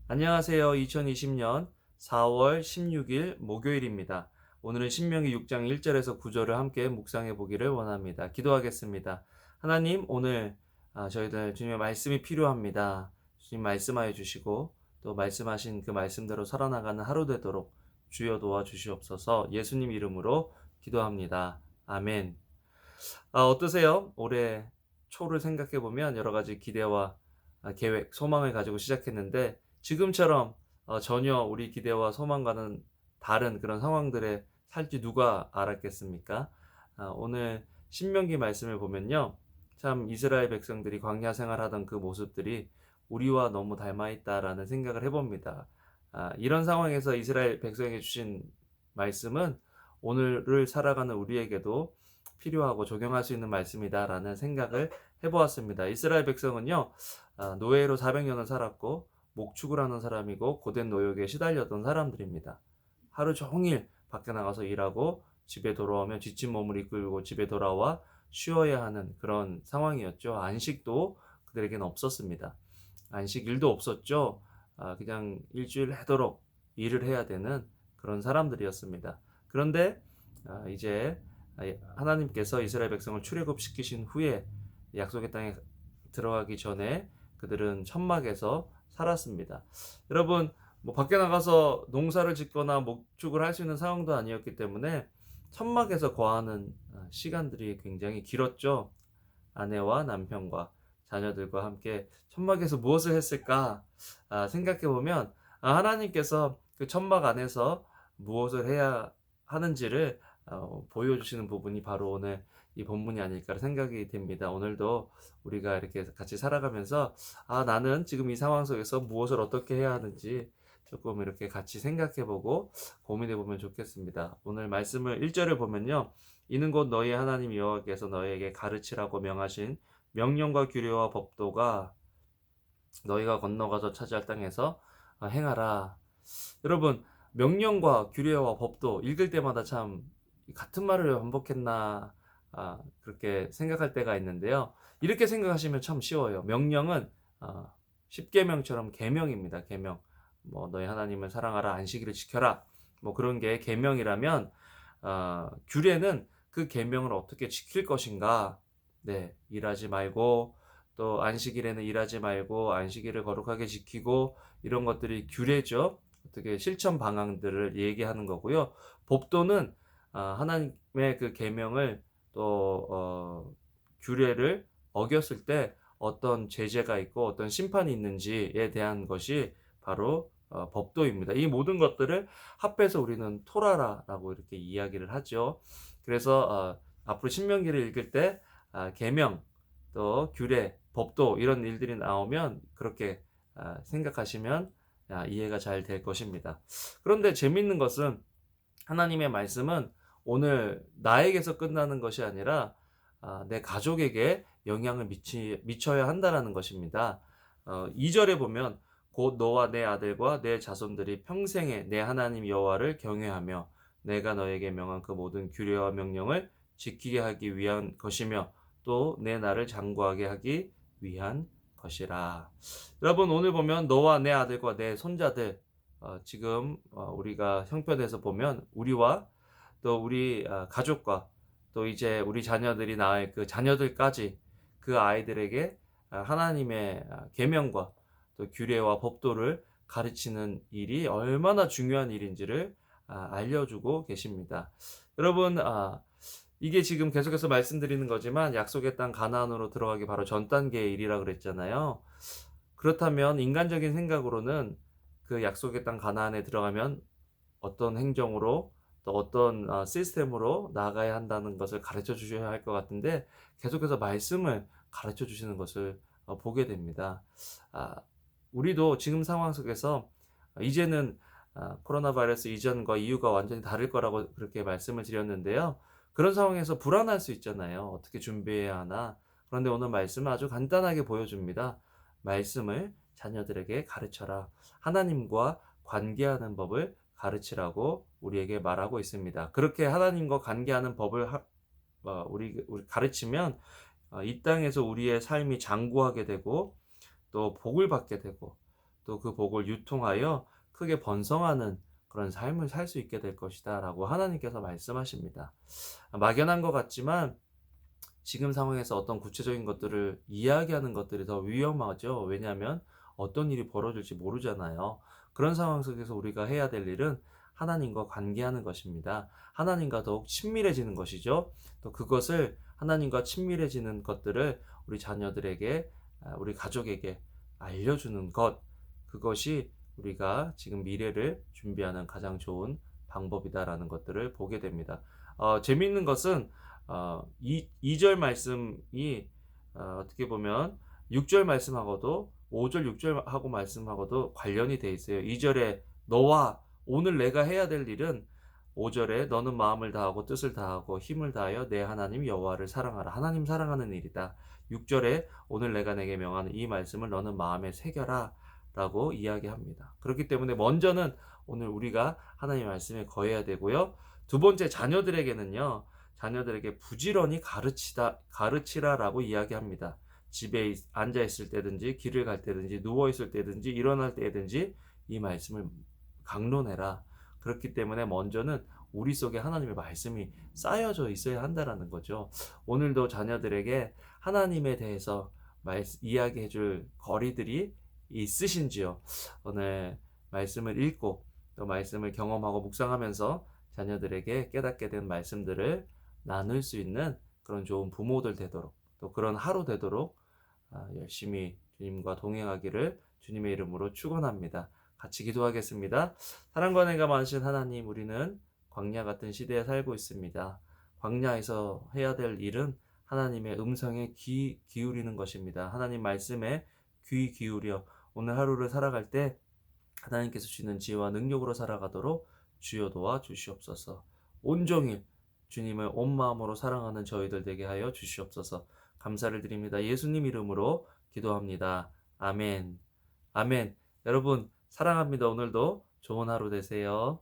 안녕하세요. 2020년 4월 16일 목요일입니다. 오늘은 신명기 6장 1절에서 9절을 함께 묵상해 보기를 원합니다. 기도하겠습니다. 하나님, 오늘 저희들 주님의 말씀이 필요합니다. 주님 말씀하여 주시고 또 말씀하신 그 말씀대로 살아나가는 하루 되도록 주여 도와주시옵소서. 예수님 이름으로 기도합니다. 아멘. 어떠세요? 올해 초를 생각해 보면 여러 가지 기대와 계획, 소망을 가지고 시작했는데 지금처럼 전혀 우리 기대와 소망과는 다른 그런 상황들에 살지 누가 알았겠습니까? 오늘 신명기 말씀을 보면요. 참 이스라엘 백성들이 광야 생활하던 그 모습들이 우리와 너무 닮아 있다라는 생각을 해봅니다. 이런 상황에서 이스라엘 백성에게 주신 말씀은 오늘을 살아가는 우리에게도 필요하고 적용할 수 있는 말씀이다라는 생각을 해보았습니다. 이스라엘 백성은요, 노예로 400년을 살았고 목축을 하는 사람이고 고된 노역에 시달렸던 사람들입니다. 하루 종일 밖에 나가서 일하고 집에 돌아오면 지친 몸을 이끌고 집에 돌아와 쉬어야 하는 그런 상황이었죠. 안식도 그들에게는 없었습니다. 안식일도 없었죠. 그냥 일주일 내도록 일을 해야 되는 그런 사람들이었습니다. 그런데 이제 하나님께서 이스라엘 백성을 출애굽시키신 후에 약속의 땅에 들어가기 전에 그들은 천막에서 살았습니다. 여러분, 뭐 밖에 나가서 농사를 짓거나 목축을 할 수 있는 상황도 아니었기 때문에 천막에서 거하는 시간들이 굉장히 길었죠. 아내와 남편과 자녀들과 함께 천막에서 무엇을 했을까 생각해 보면 하나님께서 그 천막 안에서 무엇을 해야 하는지를 보여주시는 부분이 바로 오늘 이 본문이 아닐까 생각이 됩니다. 오늘도 우리가 이렇게 같이 살아가면서 나는 지금 이 상황 속에서 무엇을 어떻게 해야 하는지 조금 이렇게 같이 생각해보고 고민해보면 좋겠습니다. 오늘 말씀을 1절을 보면요. 이는 곧 너희 하나님 여호와께서 너희에게 가르치라고 명하신 명령과 규례와 법도가 너희가 건너가서 차지할 땅에서 행하라. 여러분, 명령과 규례와 법도 읽을 때마다 참 같은 말을 반복했나 그렇게 생각할 때가 있는데요. 이렇게 생각하시면 참 쉬워요. 명령은 십계명처럼 계명입니다. 계명. 뭐 너희 하나님을 사랑하라, 안식일을 지켜라. 뭐 그런 게 계명이라면 규례는 그 계명을 어떻게 지킬 것인가. 네, 일하지 말고 또 안식일에는 일하지 말고 안식일을 거룩하게 지키고 이런 것들이 규례죠. 어떻게 실천 방향들을 얘기하는 거고요. 법도는 하나님의 그 계명을 또 규례를 어겼을 때 어떤 제재가 있고 어떤 심판이 있는지에 대한 것이 바로 법도입니다. 이 모든 것들을 합해서 우리는 토라라고 이렇게 이야기를 하죠. 그래서 앞으로 신명기를 읽을 때 계명 또 규례, 법도 이런 일들이 나오면 그렇게 생각하시면 이해가 잘 될 것입니다. 그런데 재밌는 것은 하나님의 말씀은 오늘 나에게서 끝나는 것이 아니라 내 가족에게 영향을 미쳐야 한다라는 것입니다. 2절에 보면 곧 너와 내 아들과 내 자손들이 평생에 내 하나님 여호와를 경외하며 내가 너에게 명한 그 모든 규례와 명령을 지키게 하기 위한 것이며 또 내 나를 장구하게 하기 위한 것이라. 여러분, 오늘 보면 너와 내 아들과 내 손자들 지금 우리가 형편에서 보면 우리와 또 우리 가족과 또 이제 우리 자녀들이 낳을 그 자녀들까지 그 아이들에게 하나님의 계명과 또 규례와 법도를 가르치는 일이 얼마나 중요한 일인지를 알려주고 계십니다. 여러분, 이게 지금 계속해서 말씀드리는 거지만 약속의 땅 가나안으로 들어가기 바로 전 단계의 일이라 그랬잖아요. 그렇다면 인간적인 생각으로는 그 약속의 땅 가나안에 들어가면 어떤 행정으로 또 어떤 시스템으로 나아가야 한다는 것을 가르쳐 주셔야 할 것 같은데 계속해서 말씀을 가르쳐 주시는 것을 보게 됩니다. 아, 우리도 지금 상황 속에서 이제는 코로나 바이러스 이전과 이후가 완전히 다를 거라고 그렇게 말씀을 드렸는데요. 그런 상황에서 불안할 수 있잖아요. 어떻게 준비해야 하나. 그런데 오늘 말씀은 아주 간단하게 보여줍니다. 말씀을 자녀들에게 가르쳐라. 하나님과 관계하는 법을 가르치라고 우리에게 말하고 있습니다. 그렇게 하나님과 관계하는 법을 우리 가르치면 이 땅에서 우리의 삶이 장구하게 되고 또 복을 받게 되고 또 그 복을 유통하여 크게 번성하는 그런 삶을 살 수 있게 될 것이다 라고 하나님께서 말씀하십니다. 막연한 것 같지만 지금 상황에서 어떤 구체적인 것들을 이야기하는 것들이 더 위험하죠. 왜냐하면 어떤 일이 벌어질지 모르잖아요. 그런 상황 속에서 우리가 해야 될 일은 하나님과 관계하는 것입니다. 하나님과 더욱 친밀해지는 것이죠. 또 그것을 하나님과 친밀해지는 것들을 우리 자녀들에게, 우리 가족에게 알려주는 것, 그것이 우리가 지금 미래를 준비하는 가장 좋은 방법이다라는 것들을 보게 됩니다. 재미있는 것은 2절 말씀이 어떻게 보면 6절 말씀하고도 5절 6절 하고 말씀하고도 관련이 돼 있어요. 2절에 너와 오늘 내가 해야 될 일은 5절에 너는 마음을 다하고 뜻을 다하고 힘을 다하여 내 하나님 여호와를 사랑하라. 하나님 사랑하는 일이다. 6절에 오늘 내가 내게 명하는 이 말씀을 너는 마음에 새겨라 라고 이야기합니다. 그렇기 때문에 먼저는 오늘 우리가 하나님의 말씀에 거해야 되고요. 두 번째, 자녀들에게는요. 자녀들에게 부지런히 가르치라라고 이야기합니다. 집에 앉아 있을 때든지 길을 갈 때든지 누워 있을 때든지 일어날 때든지 이 말씀을 강론해라. 그렇기 때문에 먼저는 우리 속에 하나님의 말씀이 쌓여져 있어야 한다라는 거죠. 오늘도 자녀들에게 하나님에 대해서 이야기해 줄 거리들이 있으신지요? 오늘 말씀을 읽고 또 말씀을 경험하고 묵상하면서 자녀들에게 깨닫게 된 말씀들을 나눌 수 있는 그런 좋은 부모들 되도록, 또 그런 하루 되도록 열심히 주님과 동행하기를 주님의 이름으로 축원합니다. 같이 기도하겠습니다. 사랑과 은혜가 많으신 하나님, 우리는 광야 같은 시대에 살고 있습니다. 광야에서 해야 될 일은 하나님의 음성에 귀 기울이는 것입니다. 하나님 말씀에 귀 기울여 오늘 하루를 살아갈 때 하나님께서 주시는 지혜와 능력으로 살아가도록 주여 도와 주시옵소서. 온종일 주님을 온 마음으로 사랑하는 저희들 되게 하여 주시옵소서. 감사를 드립니다. 예수님 이름으로 기도합니다. 아멘. 아멘. 여러분 사랑합니다. 오늘도 좋은 하루 되세요.